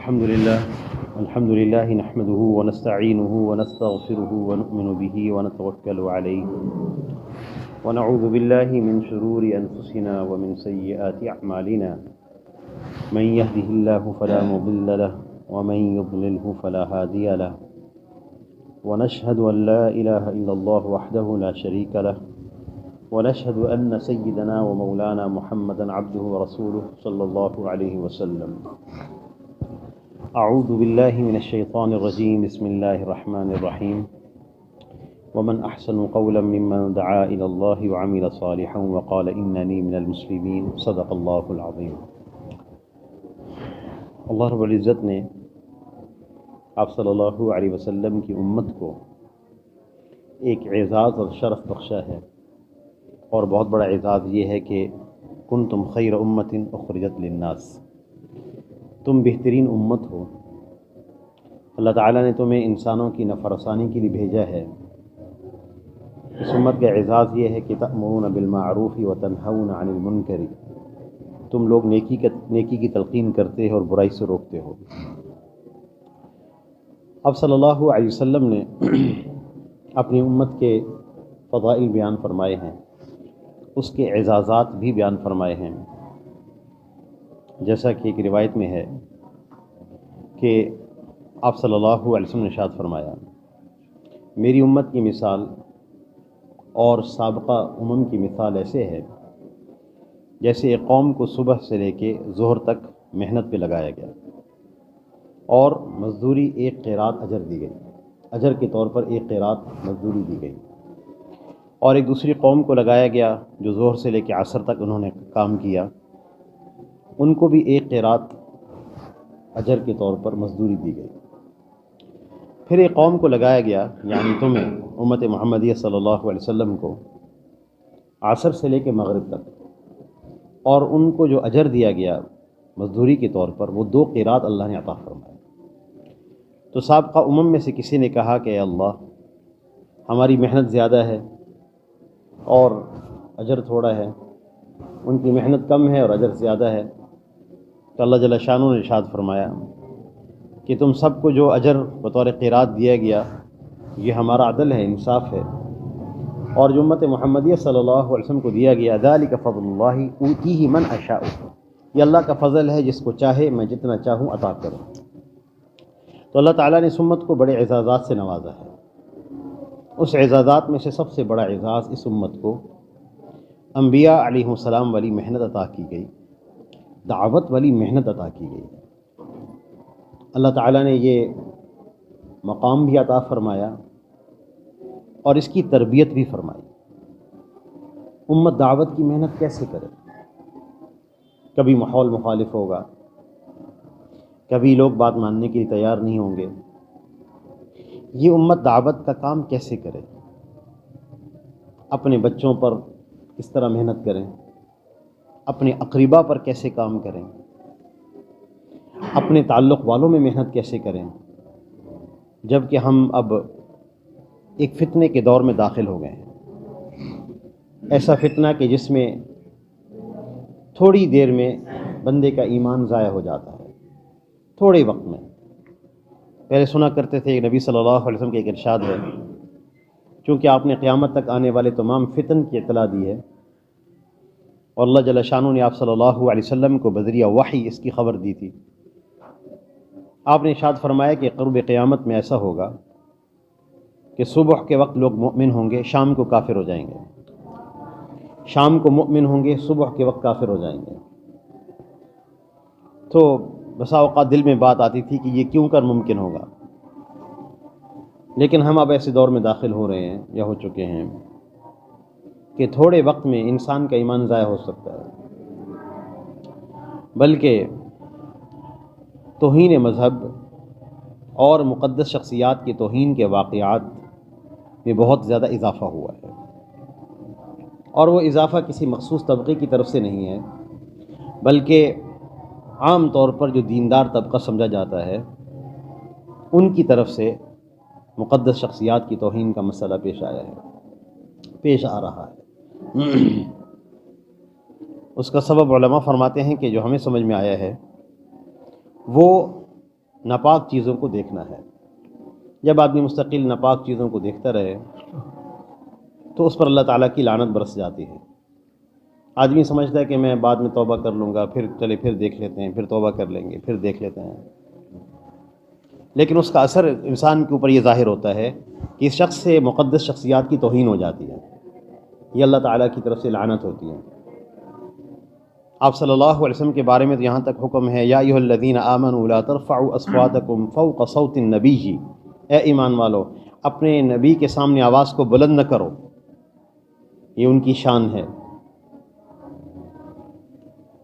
الحمد لله نحمده ونستعينه ونستغفره ونؤمن به ونتوكل عليه ونعوذ بالله من شرور أنفسنا ومن سيئات أعمالنا من يهده الله فلا مضل له ومن يضلله فلا هادي له ونشهد أن لا إله إلا الله وحده لا شريك له ونشهد أن سيدنا ومولانا محمدا عبده ورسوله صلى الله عليه وسلم. أعوذ بالله من الشيطان الرجيم. بسم الله الرحمن الرحيم. ومن أحسن قولا ممن دعا إلى الله وعمل صالحا وقال إنني من المسلمين. صدق الله العظيم. اللہ رب العزت نے آپ صلی اللہ علیہ وسلم کی امت کو ایک اعزاز اور شرف بخشا ہے، اور بہت بڑا اعزاز یہ ہے کہ کنتم خیر امت اخرجت للناس، تم بہترین امت ہو. اللہ تعالیٰ نے تمہیں انسانوں کی نفع رسانی کے لیے بھیجا ہے. اس امت کا اعزاز یہ ہے کہ تأمرون بالمعروف وتنہون عن المنکر، تم لوگ نیکی کی تلقین کرتے ہو اور برائی سے روکتے ہو. اب صلی اللہ علیہ وسلم نے اپنی امت کے فضائل بیان فرمائے ہیں، اس کے اعزازات بھی بیان فرمائے ہیں. جیسا کہ ایک روایت میں ہے کہ آپ صلی اللہ علیہ وسلم نے ارشاد فرمایا، میری امت کی مثال اور سابقہ امم کی مثال ایسے ہے جیسے ایک قوم کو صبح سے لے کے ظہر تک محنت پہ لگایا گیا اور مزدوری ایک قیرات اجر دی گئی، اجر کے طور پر ایک قیرات مزدوری دی گئی. اور ایک دوسری قوم کو لگایا گیا جو ظہر سے لے کے عصر تک انہوں نے کام کیا، ان کو بھی ایک قیرات اجر کے طور پر مزدوری دی گئی. پھر ایک قوم کو لگایا گیا، یعنی تمہیں امت محمدیہ صلی اللہ علیہ وسلم کو، عصر سے لے کے مغرب تک، اور ان کو جو اجر دیا گیا مزدوری کے طور پر وہ 2 قیرات اللہ نے عطا فرمائے. تو سابقہ امم میں سے کسی نے کہا کہ اے اللہ، ہماری محنت زیادہ ہے اور اجر تھوڑا ہے، ان کی محنت کم ہے اور اجر زیادہ ہے. تو اللہ جل شانہ نے ارشاد فرمایا کہ تم سب کو جو اجر بطور قیرات دیا گیا یہ ہمارا عدل ہے، انصاف ہے، اور جو امت محمدیہ صلی اللہ علیہ وسلم کو دیا گیا ذالک فضل اللہ اوتیہ من اشاء، یہ اللہ کا فضل ہے، جس کو چاہے میں جتنا چاہوں عطا کروں. تو اللہ تعالیٰ نے اس امت کو بڑے اعزازات سے نوازا ہے. اس اعزازات میں سے سب سے بڑا اعزاز اس امت کو انبیاء علیہ السلام والی محنت عطا کی گئی، دعوت والی محنت عطا کی گئی. اللہ تعالیٰ نے یہ مقام بھی عطا فرمایا اور اس کی تربیت بھی فرمائی. امت دعوت کی محنت کیسے کرے؟ کبھی ماحول مخالف ہوگا، کبھی لوگ بات ماننے کے لیے تیار نہیں ہوں گے. یہ امت دعوت کا کام کیسے کرے؟ اپنے بچوں پر کس طرح محنت کریں، اپنے اقربا پر کیسے کام کریں، اپنے تعلق والوں میں محنت کیسے کریں، جب کہ ہم اب ایک فتنے کے دور میں داخل ہو گئے ہیں. ایسا فتنہ کہ جس میں تھوڑی دیر میں بندے کا ایمان ضائع ہو جاتا ہے، تھوڑے وقت میں. پہلے سنا کرتے تھے نبی صلی اللہ علیہ وسلم کا ایک ارشاد ہے، چونکہ آپ نے قیامت تک آنے والے تمام فتن کی اطلاع دی ہے، اور اللہ جل شانہ نے آپ صلی اللہ علیہ وسلم کو بذریعہ وحی اس کی خبر دی تھی. آپ نے ارشاد فرمایا کہ قرب قیامت میں ایسا ہوگا کہ صبح کے وقت لوگ مؤمن ہوں گے، شام کو کافر ہو جائیں گے، شام کو مؤمن ہوں گے، صبح کے وقت کافر ہو جائیں گے. تو بسا اوقات دل میں بات آتی تھی کہ یہ کیوں کر ممکن ہوگا، لیکن ہم اب ایسے دور میں داخل ہو رہے ہیں یا ہو چکے ہیں کہ تھوڑے وقت میں انسان کا ایمان ضائع ہو سکتا ہے. بلکہ توہین مذہب اور مقدس شخصیات کی توہین کے واقعات میں بہت زیادہ اضافہ ہوا ہے، اور وہ اضافہ کسی مخصوص طبقے کی طرف سے نہیں ہے، بلکہ عام طور پر جو دیندار طبقہ سمجھا جاتا ہے ان کی طرف سے مقدس شخصیات کی توہین کا مسئلہ پیش آ رہا ہے. اس کا سبب علماء فرماتے ہیں کہ جو ہمیں سمجھ میں آیا ہے وہ ناپاک چیزوں کو دیکھنا ہے۔ جب آدمی مستقل ناپاک چیزوں کو دیکھتا رہے تو اس پر اللہ تعالیٰ کی لعنت برس جاتی ہے۔ آدمی سمجھتا ہے کہ میں بعد میں توبہ کر لوں گا، پھر دیکھ لیتے ہیں، پھر توبہ کر لیں گے، پھر دیکھ لیتے ہیں، لیکن اس کا اثر انسان کے اوپر یہ ظاہر ہوتا ہے کہ اس شخص سے مقدس شخصیات کی توہین ہو جاتی ہے، یہ اللہ تعالیٰ کی طرف سے لعنت ہوتی ہے۔ آپ صلی اللہ علیہ وسلم کے بارے میں تو یہاں تک حکم ہے، یا ایھا الذین آمنوا لا ترفعوا اصواتکم فوق صوت النبی، اے ایمان والو اپنے نبی کے سامنے آواز کو بلند نہ کرو، یہ ان کی شان ہے،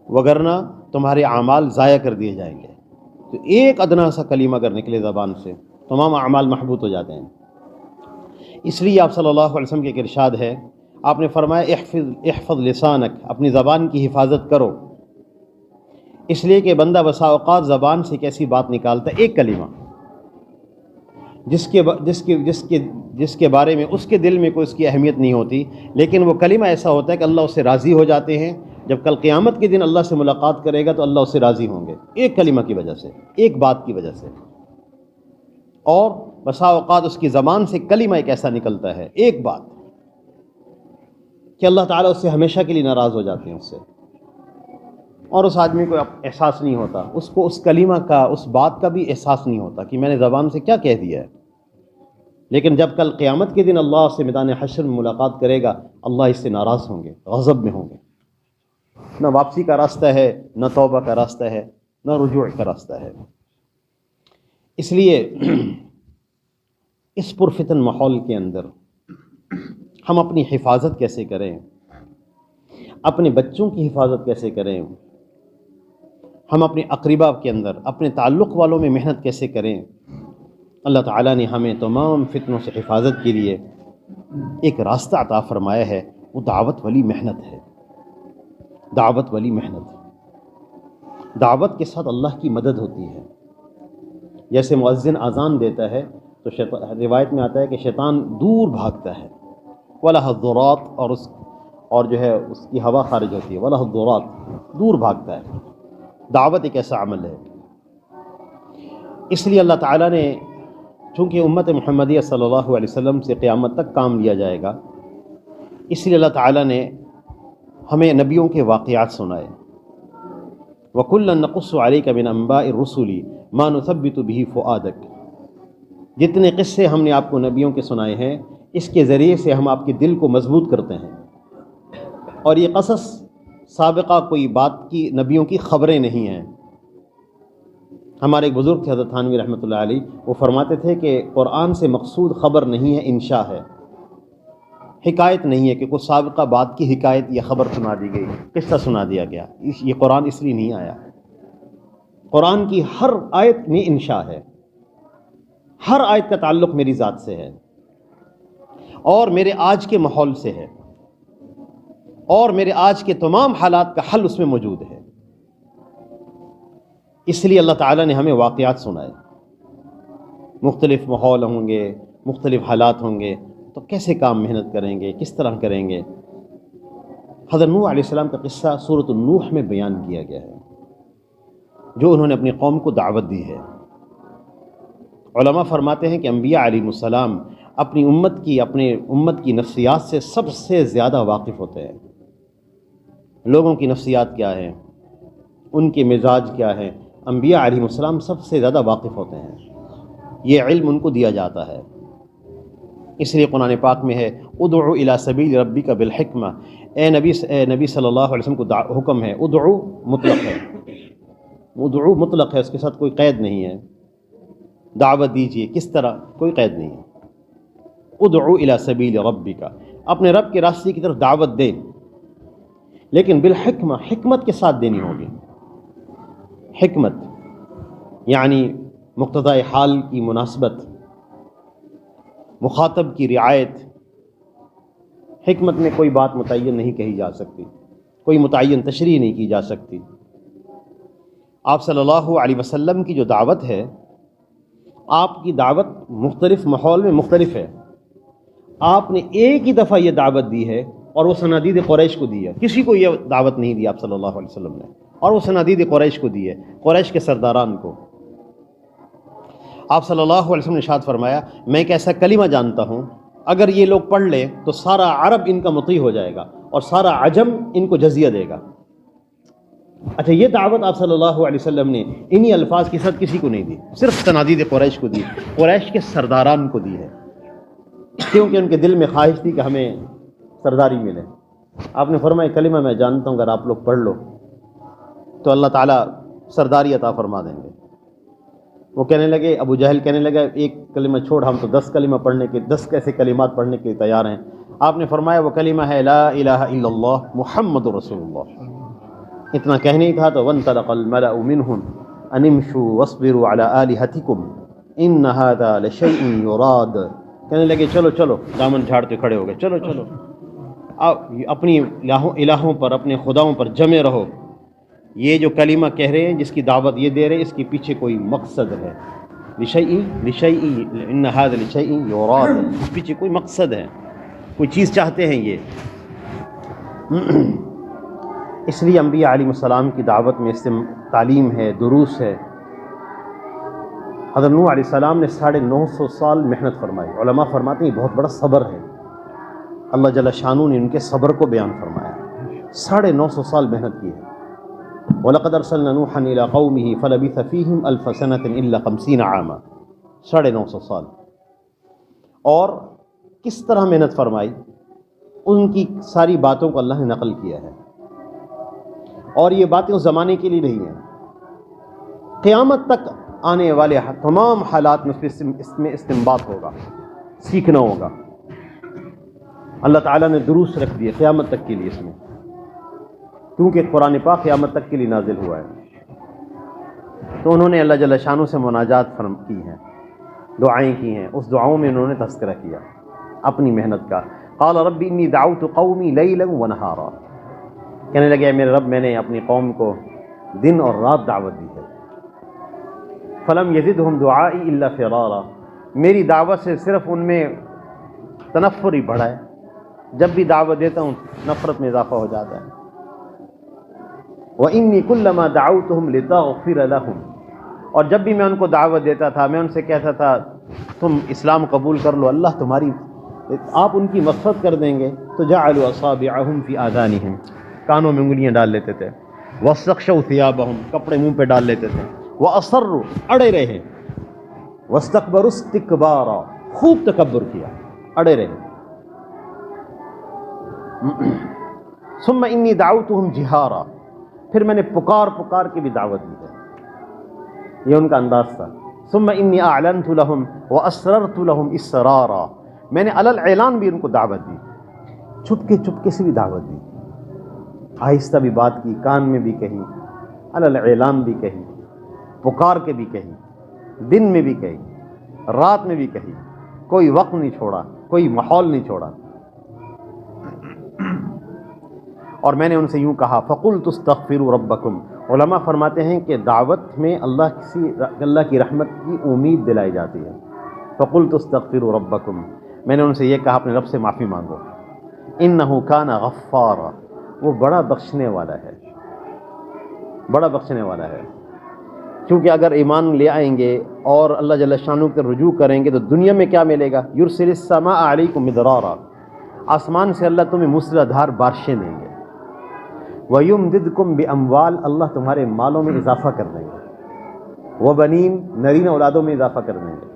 وگرنہ تمہارے اعمال ضائع کر دیے جائیں گے۔ تو ایک ادنا سا کلمہ اگر نکلے زبان سے تمام اعمال محبوط ہو جاتے ہیں۔ اس لیے آپ صلی اللہ علیہ وسلم کے ایک ارشاد ہے، آپ نے فرمایا احفظ لسانک، اپنی زبان کی حفاظت کرو، اس لیے کہ بندہ بسا اوقات زبان سے ایک ایسی بات نکالتا ہے، ایک کلمہ جس کے بارے میں اس کے دل میں کوئی اس کی اہمیت نہیں ہوتی، لیکن وہ کلمہ ایسا ہوتا ہے کہ اللہ اس سے راضی ہو جاتے ہیں۔ جب کل قیامت کے دن اللہ سے ملاقات کرے گا تو اللہ اس سے راضی ہوں گے، ایک کلمہ کی وجہ سے، ایک بات کی وجہ سے۔ اور بسا اوقات اس کی زبان سے کلمہ ایک ایسا نکلتا ہے، ایک بات، کہ اللہ تعالیٰ اس سے ہمیشہ کے لیے ناراض ہو جاتے ہیں اس سے، اور اس آدمی کو احساس نہیں ہوتا، اس کو اس کلمہ کا، اس بات کا بھی احساس نہیں ہوتا کہ میں نے زبان سے کیا کہہ دیا ہے۔ لیکن جب کل قیامت کے دن اللہ سے میدان حشر میں ملاقات کرے گا، اللہ اس سے ناراض ہوں گے، غضب میں ہوں گے، نہ واپسی کا راستہ ہے، نہ توبہ کا راستہ ہے، نہ رجوع کا راستہ ہے۔ اس لیے اس پرفتن ماحول کے اندر ہم اپنی حفاظت کیسے کریں، اپنے بچوں کی حفاظت کیسے کریں، ہم اپنے اقربا کے اندر، اپنے تعلق والوں میں محنت کیسے کریں۔ اللہ تعالیٰ نے ہمیں تمام فتنوں سے حفاظت کے لیے ایک راستہ عطا فرمایا ہے، وہ دعوت والی محنت ہے۔ دعوت والی محنت، دعوت کے ساتھ اللہ کی مدد ہوتی ہے۔ جیسے مؤذن اذان دیتا ہے تو روایت میں آتا ہے کہ شیطان دور بھاگتا ہے، وَلَهَا الضُّرَاطُ، اور جو ہے اس کی ہوا خارج ہوتی ہے، وَلَهَا الضُّرَاطُ، دور بھاگتا ہے۔ دعوت ایک ایسا عمل ہے، اس لیے اللہ تعالیٰ نے، چونکہ امت محمدیہ صلی اللہ علیہ وسلم سے قیامت تک کام لیا جائے گا، اس لیے اللہ تعالیٰ نے ہمیں نبیوں کے واقعات سنائے۔ وَكُلًّا نَقُصُّ عَلَيْكَ مِنْ أَنْبَاءِ الرُّسُلِ مَا نُثَبِّتُ بِهِ فُؤَادَكَ، جتنے قصے ہم نے آپ کو نبیوں کے سنائے ہیں، اس کے ذریعے سے ہم آپ کے دل کو مضبوط کرتے ہیں۔ اور یہ قصص سابقہ کوئی بات کی، نبیوں کی خبریں نہیں ہیں۔ ہمارے ایک بزرگ تھے حضرت تھانوی رحمۃ اللہ علیہ، وہ فرماتے تھے کہ قرآن سے مقصود خبر نہیں ہے، انشاء ہے، حکایت نہیں ہے کہ کوئی سابقہ بات کی حکایت یا خبر سنا دی گئی، قصہ سنا دیا گیا، یہ قرآن اس لیے نہیں آیا۔ قرآن کی ہر آیت میں انشاء ہے، ہر آیت کا تعلق میری ذات سے ہے، اور میرے آج کے ماحول سے ہے، اور میرے آج کے تمام حالات کا حل اس میں موجود ہے۔ اس لیے اللہ تعالیٰ نے ہمیں واقعات سنائے۔ مختلف ماحول ہوں گے، مختلف حالات ہوں گے، تو کیسے کام محنت کریں گے، کس طرح کریں گے۔ حضرت نوح علیہ السلام کا قصہ سورۃ النوح میں بیان کیا گیا ہے، جو انہوں نے اپنی قوم کو دعوت دی ہے۔ علماء فرماتے ہیں کہ انبیاء علیہ السلام اپنی امت کی نفسیات سے سب سے زیادہ واقف ہوتے ہیں۔ لوگوں کی نفسیات کیا ہیں، ان کے مزاج کیا ہیں، انبیاء علیہ السلام سب سے زیادہ واقف ہوتے ہیں، یہ علم ان کو دیا جاتا ہے۔ اس لیے قرآن پاک میں ہے، ادعو الی سبیل ربک بالحکمہ، اے نبی صلی اللہ علیہ وسلم کو حکم ہے، ادعو مطلق ہے، ادعو مطلق ہے، اس کے ساتھ کوئی قید نہیں ہے، دعوت دیجیے، کس طرح، کوئی قید نہیں ہے۔ ادعو الی سبیل ربک، اپنے رب کے راستے کی طرف دعوت دے، لیکن بالحکمہ، حکمت کے ساتھ دینی ہوگی۔ حکمت یعنی مقتضائے حال کی مناسبت، مخاطب کی رعایت۔ حکمت میں کوئی بات متعین نہیں کہی جا سکتی، کوئی متعین تشریح نہیں کی جا سکتی۔ آپ صلی اللہ علیہ وسلم کی جو دعوت ہے، آپ کی دعوت مختلف ماحول میں مختلف ہے۔ آپ نے ایک ہی دفعہ یہ دعوت دی ہے، اور وہ صنادید قریش کو دی ہے، کسی کو یہ دعوت نہیں دی آپ صلی اللہ علیہ وسلم نے، اور وہ صنادید قریش کو دی ہے، قریش کے سرداران کو۔ آپ صلی اللہ علیہ وسلم نے ارشاد فرمایا میں ایک ایسا کلمہ جانتا ہوں اگر یہ لوگ پڑھ لیں تو سارا عرب ان کا مطیع ہو جائے گا اور سارا عجم ان کو جزیہ دے گا۔ اچھا، یہ دعوت آپ صلی اللہ علیہ وسلم نے انہی الفاظ کے ساتھ کسی کو نہیں دی، صرف صنادید قریش کو دی، قریش کے سرداران کو دی ہے، کیونکہ ان کے دل میں خواہش تھی کہ ہمیں سرداری ملے۔ آپ نے فرمایا کلمہ میں جانتا ہوں اگر آپ لوگ پڑھ لو تو اللہ تعالیٰ سرداری عطا فرما دیں گے۔ وہ کہنے لگے، ابو جہل کہنے لگا ایک کلمہ چھوڑ، ہم تو 10 کلمہ پڑھنے کے 10 ایسے کلمات پڑھنے کے لیے تیار ہیں۔ آپ نے فرمایا وہ کلمہ ہے لا الہ الا اللہ محمد رسول اللہ۔ اتنا کہنے ہی تھا تو وانطلق الملأ منهم ان امشوا واصبروا على آلهتكم ان هذا لشيء يراد۔ کہنے لگے چلو چلو، دامن جھاڑتے کھڑے ہو گئے، چلو چلو اپنی الہوں پر، اپنے خداؤں پر جمے رہو۔ یہ جو کلمہ کہہ رہے ہیں، جس کی دعوت یہ دے رہے ہیں، اس کے پیچھے کوئی مقصد ہے۔ لشیء ان هذا لشیء یراد، اس پیچھے کوئی مقصد ہے، کوئی چیز چاہتے ہیں یہ۔ اس لیے انبیاء علیہ السلام کی دعوت میں تعلیم ہے، دروس ہے۔ حضرت نوح علیہ السلام نے 950 سال محنت فرمائی۔ علماء فرماتے ہیں یہ بہت بڑا صبر ہے۔ اللہ جل شانہ نے ان کے صبر کو بیان فرمایا، 950 سال محنت کی ہے۔ وَلَقَدْ أَرْسَلْنَا نُوحًا إِلَىٰ قَوْمِهِ فَلَبِثَ فِيهِمْ أَلْفَ سَنَةٍ إِلَّا 50 عاما، 950 سال۔ اور کس طرح محنت فرمائی، ان کی ساری باتوں کو اللہ نے نقل کیا ہے، اور یہ باتیں اس زمانے کے لیے نہیں ہیں، قیامت تک آنے والے تمام حالات میں اس میں استنباط ہوگا، سیکھنا ہوگا۔ اللہ تعالیٰ نے دروس رکھ دیے قیامت تک کے لیے اس میں، کیونکہ قرآن پاک قیامت تک کے لیے نازل ہوا ہے۔ تو انہوں نے اللہ جل شانہ سے مناجات کی ہیں، دعائیں کی ہیں، اس دعاؤں میں انہوں نے تذکرہ کیا اپنی محنت کا۔ قال رب انی دعوت قومی لیلا ونہارا، کہنے لگے میرے رب میں نے اپنی قوم کو دن اور رات دعوت دی ہے۔ فلم یزدہم دعائی الا فرارا، میری دعوت سے صرف ان میں تنفر ہی بڑھا ہے، جب بھی دعوت دیتا ہوں نفرت میں اضافہ ہو جاتا ہے۔ وَإِنِّي كُلَّمَا دَعَوْتُهُمْ لِتَغْفِرَ لَهُمْ، اور جب بھی میں ان کو دعوت دیتا تھا میں ان سے کہتا تھا تم اسلام قبول کر لو، اللہ تمہاری، آپ ان کی مغفرت کر دیں گے، تو جعلوا اصابعهم فی آذانہم، کانوں میں انگلیاں ڈال لیتے تھے، واستغشوا ثیابہم، کپڑے منہ پہ ڈال لیتے تھے، واصروا، اڑے رہے، واستکبروا استکبارا، خوب تکبر کیا، اڑے رہے۔ ثم انی دعوتہم جہارا، پھر میں نے پکار پکار کے بھی دعوت دی ہے، یہ ان کا انداز تھا۔ ثم انی اعلنت لهم واسررت لهم اسرارا، میں نے علی الاعلان بھی ان کو دعوت دی، چپکے چپکے سے بھی دعوت دی، آہستہ بھی بات کی، کان میں بھی کہی، علی الاعلان بھی کہی، پکار کے بھی کہی، دن میں بھی کہی، رات میں بھی کہی، کوئی وقت نہیں چھوڑا، کوئی ماحول نہیں چھوڑا۔ اور میں نے ان سے یوں کہا فَقُلْتُ اسْتَغْفِرُوا رَبَّكُمْ، علماء فرماتے ہیں کہ دعوت میں اللہ کی رحمت کی امید دلائی جاتی ہے۔ فَقُلْتُ اسْتَغْفِرُوا رَبَّكُمْ، میں نے ان سے یہ کہا اپنے رب سے معافی مانگو، إِنَّهُ كَانَ غَفَّارًا، وہ بڑا بخشنے والا ہے، بڑا بخشنے والا ہے۔ کیونکہ اگر ایمان لے آئیں گے اور اللہ جل شانہ کے رجوع کریں گے تو دنیا میں کیا ملے گا؟ يُرْسِلِ السَّمَاءَ عَلَيْكُمْ مِدْرَارًا، آسمان سے اللہ تمہیں موسلا دھار بارشیں دیں گے۔ وَيُمْدِدْكُمْ بِأَمْوَالٍ، اللہ تمہارے مالوں میں اضافہ کر دیں گے، وَبَنِينَ، نرین اولادوں میں اضافہ کر دیں گے،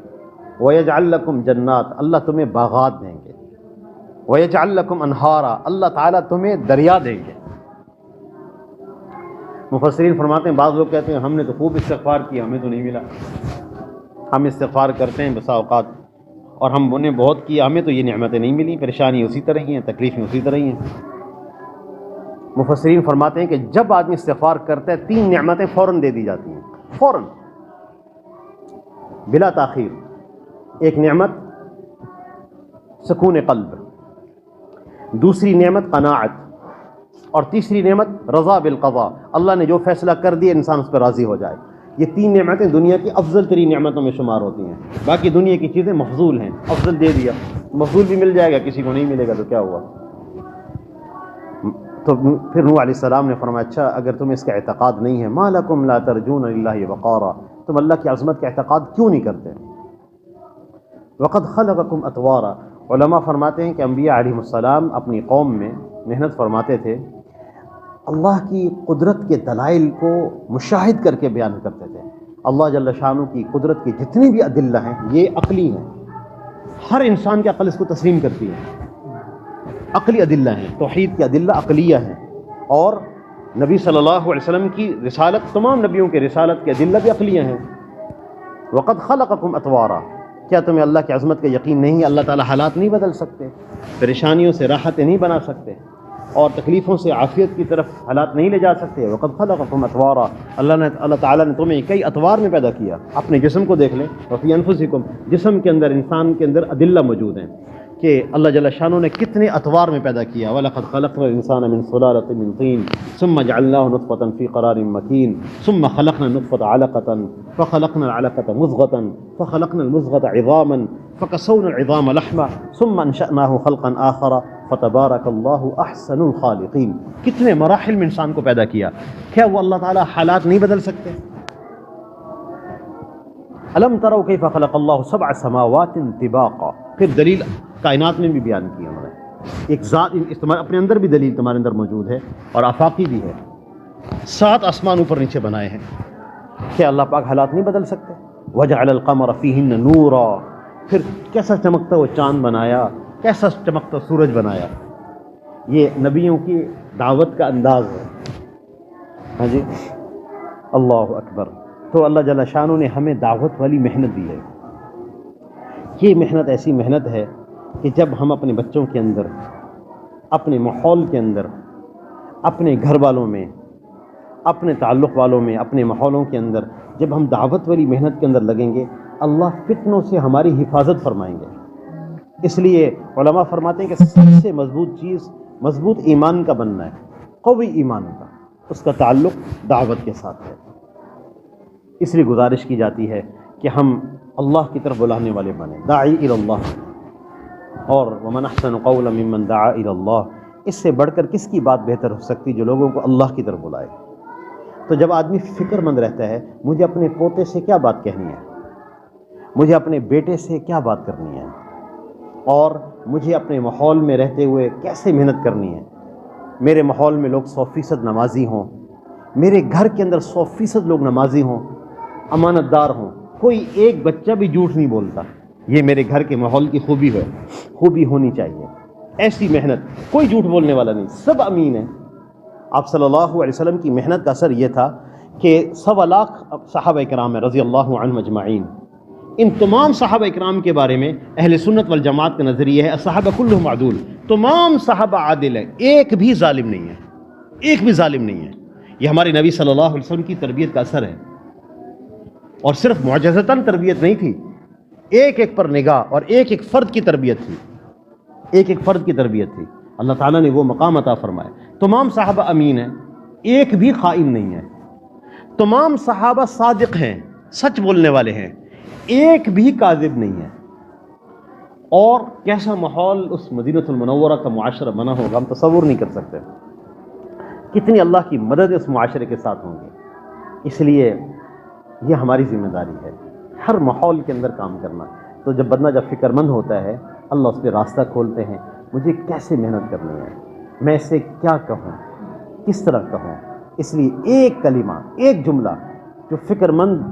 وَيَجْعَلْ لَكُمْ جَنَّاتٍ، اللہ تمہیں باغات دیں گے، وَيَجْعَلْ لَكُمْ أَنْهَارًا، اللہ تعالیٰ تمہیں دریا دیں گے۔ مفسرین فرماتے ہیں بعض لوگ کہتے ہیں ہم نے تو خوب استغفار کیا، ہمیں تو نہیں ملا، ہم استغفار کرتے ہیں بسا اوقات اور ہم نے بہت کیا، ہمیں تو یہ نعمتیں نہیں ملی، پریشانی اسی طرح ہی ہیں، تکلیفیں اسی طرح ہی ہیں۔ مفسرین فرماتے ہیں کہ جب آدمی استغفار کرتا ہے 3 نعمتیں فوراً دے دی جاتی ہیں، فوراً بلا تاخیر۔ ایک نعمت سکون قلب، دوسری نعمت قناعت، اور تیسری نعمت رضا بالقضاء، اللہ نے جو فیصلہ کر دیا انسان اس پر راضی ہو جائے۔ یہ 3 نعمتیں دنیا کی افضل ترین نعمتوں میں شمار ہوتی ہیں، باقی دنیا کی چیزیں مفضول ہیں، افضل دے دیا، مفضول بھی مل جائے گا، کسی کو نہیں ملے گا تو کیا ہوا؟ تو پھر نوح علیہ السلام نے فرمایا اچھا اگر تمہیں اس کا اعتقاد نہیں ہے، ما لکم لا ترجون للہ وقارا، تم اللہ کی عظمت کا اعتقاد کیوں نہیں کرتے؟ وقد خلقکم اطوارا، علماء فرماتے ہیں کہ انبیاء علیہ السلام اپنی قوم میں محنت فرماتے تھے، اللہ کی قدرت کے دلائل کو مشاہد کر کے بیان کرتے تھے۔ اللہ جل شانہ کی قدرت کی جتنی بھی ادلہ ہیں یہ عقلی ہیں، ہر انسان کی عقل اس کو تسلیم کرتی ہے، عقلی ادلہ ہیں، توحید کی ادلہ عقلیہ ہیں، اور نبی صلی اللہ علیہ وسلم کی رسالت، تمام نبیوں کے رسالت کے ادلہ بھی عقلیہ ہیں۔ وقد خلقکم اطوارا، کیا تمہیں اللہ کی عظمت کا یقین نہیں ہے؟ اللہ تعالیٰ حالات نہیں بدل سکتے، پریشانیوں سے راحتیں نہیں بنا سکتے، اور تکلیفوں سے عافیت کی طرف حالات نہیں لے جا سکتے۔ وقد خلقکم اطوارا، اللہ تعالیٰ نے تمہیں کئی اطوار میں پیدا کیا۔ اپنے جسم کو دیکھ لیں، وفی انفسکم، جسم کے اندر، انسان کے اندر ادلہ موجود ہیں کہ اللہ جل شانہ نے کتنے اطوار میں پیدا کیا۔ وَلَقَدْ خَلَقْنَا الْإِنسَانَ مِنْ صُلَالَةٍ مِنْ طِينٍ ثُمَّ جَعَلْنَاهُ نُطْفَةً فِي قَرَارٍ مَكِينٍ ثُمَّ خَلَقْنَا النُّطْفَةَ عَلَقَةً فَخَلَقْنَا الْعَلَقَةَ مُضْغَةً فَخَلَقْنَا الْمُضْغَةَ عِظَامًا فَكَسَوْنَا الْعِظَامَ لَحْمًا ثُمَّ أَنشَأْنَاهُ خَلْقًا آخَرَ فَتَبَارَكَ اللَّهُ أَحْسَنُ الْخَالِقِينَ۔ کتنے مراحل میں انسان کو پیدا کیا، کیا وہ اللہ تعالیٰ حالات نہیں بدل سکتے؟ الم تروا کیف خلق اللہ سبع سماوات طباقا، پھر دلیل کائنات میں بھی بیان کی انہوں نے، ایک ذات اپنے اندر بھی دلیل تمہارے اندر موجود ہے اور آفاقی بھی ہے، 7 آسمان اوپر نیچے بنائے ہیں، کیا اللہ پاک حالات نہیں بدل سکتے؟ وجعل القمر فیہن نورا، پھر کیسا چمکتا وہ چاند بنایا، کیسا چمکتا سورج بنایا۔ یہ نبیوں کی دعوت کا انداز ہے۔ ہاں جی، اللہ اکبر۔ تو اللہ جل شانہ نے ہمیں دعوت والی محنت دی ہے۔ یہ محنت ایسی محنت ہے کہ جب ہم اپنے بچوں کے اندر، اپنے ماحول کے اندر، اپنے گھر والوں میں، اپنے تعلق والوں میں، اپنے ماحولوں کے اندر جب ہم دعوت والی محنت کے اندر لگیں گے، اللہ فتنوں سے ہماری حفاظت فرمائیں گے۔ اس لیے علماء فرماتے ہیں کہ سب سے مضبوط چیز مضبوط ایمان کا بننا ہے، قوی ایمان کا، اس کا تعلق دعوت کے ساتھ ہے۔ اس لیے گزارش کی جاتی ہے کہ ہم اللہ کی طرف بلانے والے بنیں، داعی الی اللہ، اور ومن احسن قولا ممن دعا الی اللہ، اس سے بڑھ کر کس کی بات بہتر ہو سکتی جو لوگوں کو اللہ کی طرف بلائے۔ تو جب آدمی فکر مند رہتا ہے، مجھے اپنے پوتے سے کیا بات کہنی ہے، مجھے اپنے بیٹے سے کیا بات کرنی ہے، اور مجھے اپنے ماحول میں رہتے ہوئے کیسے محنت کرنی ہے، میرے ماحول میں لوگ 100% نمازی ہوں، میرے گھر کے اندر 100% لوگ نمازی ہوں، امانت دار ہوں، کوئی ایک بچہ بھی جھوٹ نہیں بولتا، یہ میرے گھر کے ماحول کی خوبی ہونی چاہیے۔ ایسی محنت، کوئی جھوٹ بولنے والا نہیں، سب امین ہیں۔ آپ صلی اللہ علیہ وسلم کی محنت کا اثر یہ تھا کہ 1.25 لاکھ صحابہ کرام رضی اللہ عنہم اجمعین، ان تمام صحابہ اکرام کے بارے میں اہل سنت والجماعت کا نظریہ ہے الصحابہ کلہم عدول، تمام صحابہ عادل ہیں، ایک بھی ظالم نہیں ہے، ایک بھی ظالم نہیں ہے۔ یہ ہمارے نبی صلی اللہ علیہ وسلم کی تربیت کا اثر ہے، اور صرف معجزتاً تربیت نہیں تھی، ایک ایک پر نگاہ، اور ایک ایک فرد کی تربیت تھی، ایک ایک فرد کی تربیت تھی۔ اللہ تعالیٰ نے وہ مقام عطا فرمائے۔ تمام صحابہ امین ہیں، ایک بھی خائن نہیں ہے، تمام صحابہ صادق ہیں، سچ بولنے والے ہیں، ایک بھی کاذب نہیں ہے۔ اور کیسا ماحول اس مدینہ المنورہ کا معاشرہ بنا ہوگا ہم تصور نہیں کر سکتے، کتنی اللہ کی مدد اس معاشرے کے ساتھ ہوں گی۔ اس لیے یہ ہماری ذمہ داری ہے ہر ماحول کے اندر کام کرنا۔ تو جب بندہ فکر مند ہوتا ہے، اللہ اس پہ راستہ کھولتے ہیں، مجھے کیسے محنت کرنی ہے، میں اسے کیا کہوں، کس طرح کہوں۔ اس لیے ایک کلمہ، ایک جملہ جو فکر مند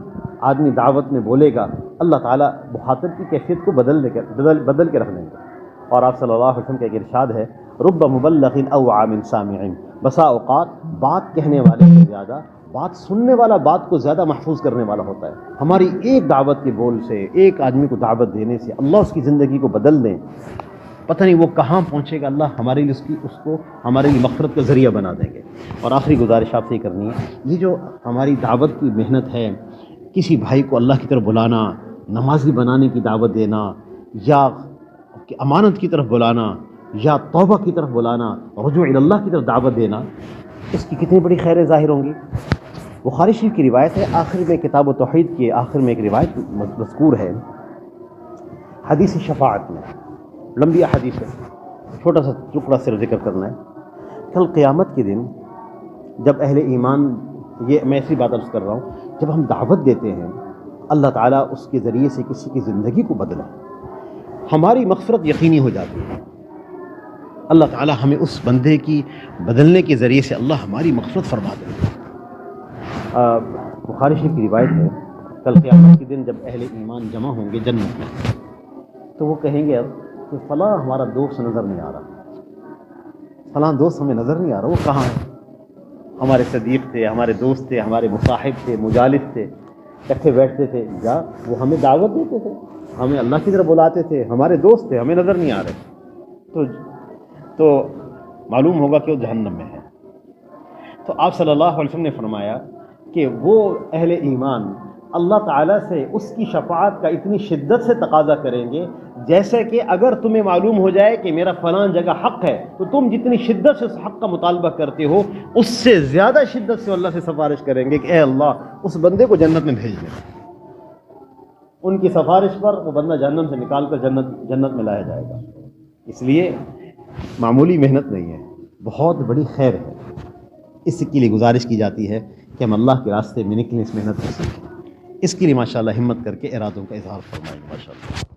آدمی دعوت میں بولے گا، اللہ تعالیٰ مخاطب کی کیفیت کو بدل کے رکھ دیں گے۔ اور آپ صلی اللہ علیہ وسلم کا ایک ارشاد ہے، رب مبلغ او عام سامع، بسا اوقات بات کہنے والے سے زیادہ بات سننے والا بات کو زیادہ محفوظ کرنے والا ہوتا ہے۔ ہماری ایک دعوت کے بول سے، ایک آدمی کو دعوت دینے سے اللہ اس کی زندگی کو بدل دیں، پتہ نہیں وہ کہاں پہنچے گا، اللہ ہمارے لیے اس کو ہمارے لیے مغفرت کا ذریعہ بنا دیں گے۔ اور آخری گزارش آپ سے یہ کرنی ہے، یہ جو ہماری دعوت کی محنت ہے، کسی بھائی کو اللہ کی طرف بلانا، نمازی بنانے کی دعوت دینا، یا امانت کی طرف بلانا، یا توبہ کی طرف بلانا، رجوع الی اللہ کی طرف دعوت دینا، اس کی کتنی بڑی خیریں ظاہر ہوں گی۔ بخاری شریف کی روایت ہے، آخر میں کتاب توحید کے آخر میں ایک روایت مذکور ہے، حدیث شفاعت میں، لمبی حدیث ہے، چھوٹا سا ٹکڑا صرف ذکر کرنا ہے۔ کل قیامت کے دن جب اہل ایمان، یہ میں ایسی بات عرض کر رہا ہوں، جب ہم دعوت دیتے ہیں اللہ تعالیٰ اس کے ذریعے سے کسی کی زندگی کو بدلے، ہماری مغفرت یقینی ہو جاتی ہے۔ اللہ تعالیٰ ہمیں اس بندے کی بدلنے کے ذریعے سے اللہ ہماری مغفرت فرما دے۔ بخاری شریف کی روایت ہے، کل قیامت کے دن جب اہل ایمان جمع ہوں گے جنت میں، تو وہ کہیں گے اب کہ فلاں ہمارا دوست نظر نہیں آ رہا، فلاں دوست ہمیں نظر نہیں آ رہا، وہ کہاں ہے؟ ہمارے صدیق تھے، ہمارے دوست تھے، ہمارے مصاحب تھے، مجالس تھے، اکٹھے بیٹھتے تھے، یا وہ ہمیں دعوت دیتے تھے، ہمیں اللہ کی طرف بلاتے تھے، ہمارے دوست تھے، ہمیں نظر نہیں آ رہے، تو معلوم ہوگا کہ وہ جہنم میں ہے۔ تو آپ صلی اللہ علیہ وسلم نے فرمایا کہ وہ اہل ایمان اللہ تعالیٰ سے اس کی شفاعت کا اتنی شدت سے تقاضا کریں گے جیسے کہ اگر تمہیں معلوم ہو جائے کہ میرا فلاں جگہ حق ہے تو تم جتنی شدت سے اس حق کا مطالبہ کرتے ہو اس سے زیادہ شدت سے اللہ سے سفارش کریں گے کہ اے اللہ اس بندے کو جنت میں بھیج دے۔ ان کی سفارش پر وہ بندہ جہنم سے نکال کر جنت میں لایا جائے گا۔ اس لیے معمولی محنت نہیں ہے، بہت بڑی خیر ہے۔ اس کے لیے گزارش کی جاتی ہے کہ ہم اللہ کے راستے میں نکلیں، اس محنت کو سیکھیں۔ اس کے لیے ماشاءاللہ ہمت کر کے ارادوں کا اظہار فرمائیں ماشاءاللہ۔